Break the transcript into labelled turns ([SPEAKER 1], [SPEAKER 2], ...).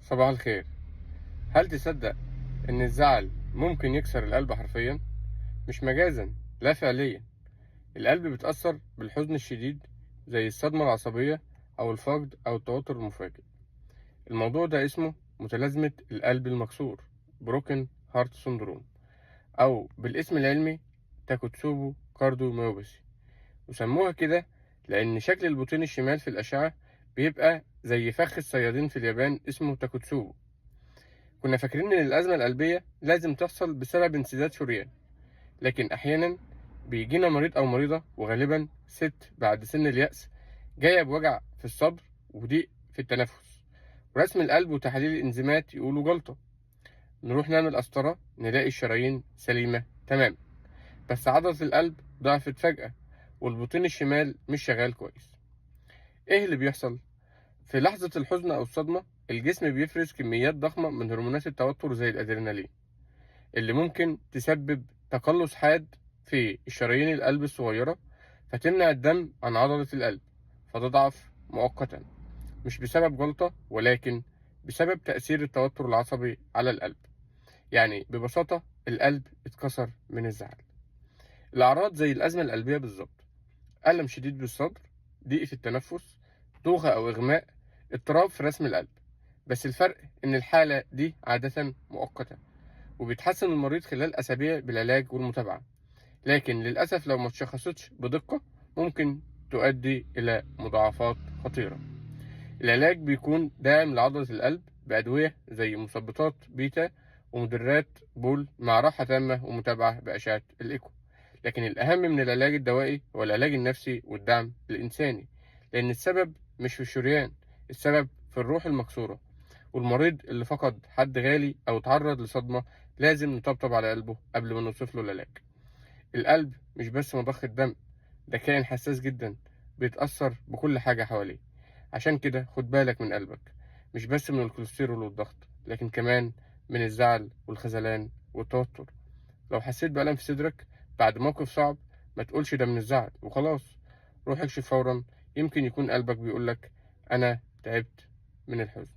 [SPEAKER 1] صباح الخير. هل تصدق إن الزعل ممكن يكسر القلب حرفيا؟ مش مجازا، لا فعليا. القلب بيتأثر بالحزن الشديد زي الصدمة العصبية أو الفقد أو التوتر المفاجئ. الموضوع ده اسمه متلازمة القلب المكسور Broken Heart Syndrome، أو بالاسم العلمي تاكوتسوبو كارديوميوباثي. وسموها كده لأن شكل البطين الشمال في الأشعة بيبقى زي فخ الصيادين في اليابان اسمه تاكوتسوبو. كنا فاكرين إن الأزمة القلبية لازم تحصل بسبب انسداد شريان، لكن أحيانا بيجينا مريض أو مريضة، وغالبا ست بعد سن اليأس، جاية بوجع في الصدر وضيق في التنفس، ورسم القلب وتحاليل الإنزيمات يقولوا جلطة. نروح نعمل قسطرة نلاقي الشرايين سليمة تمام، بس عضلة القلب ضعفت فجأة والبطين الشمال مش شغال كويس. إيه اللي بيحصل؟ في لحظة الحزن أو الصدمة الجسم بيفرز كميات ضخمة من هرمونات التوتر زي الأدرينالين، اللي ممكن تسبب تقلص حاد في شرايين القلب الصغيرة، فتمنع الدم عن عضلة القلب فتضعف مؤقتا، مش بسبب جلطة ولكن بسبب تأثير التوتر العصبي على القلب. يعني ببساطة القلب اتكسر من الزعل. الأعراض زي الأزمة القلبية بالظبط: ألم شديد بالصدر، ضيق في التنفس، دوخة أو إغماء، اضطراب في رسم القلب. بس الفرق إن الحالة دي عادة مؤقتة وبيتحسن المريض خلال أسابيع بالعلاج والمتابعة، لكن للأسف لو ما اتشخصتش بدقة ممكن تؤدي إلى مضاعفات خطيرة. العلاج بيكون داعم لعضلة القلب بأدوية زي مثبطات بيتا ومدرات بول مع راحة تامة ومتابعة بأشعة الإيكو. لكن الأهم من العلاج الدوائي هو العلاج النفسي والدعم الإنساني، لأن السبب مش في الشريان، السبب في الروح المكسورة. والمريض اللي فقد حد غالي أو تعرض لصدمة لازم نطبطب على قلبه قبل ما نوصف له العلاج. القلب مش بس مضخة دم، ده كائن حساس جدا بيتأثر بكل حاجة حواليه. عشان كده خد بالك من قلبك، مش بس من الكوليسترول والضغط، لكن كمان من الزعل والخذلان والتوتر. لو حسيت بألم في صدرك بعد موقف صعب ما تقولش ده من الزعل وخلاص، روح اكشف فورا، يمكن يكون قلبك بيقولك أنا تعبت من الحزن.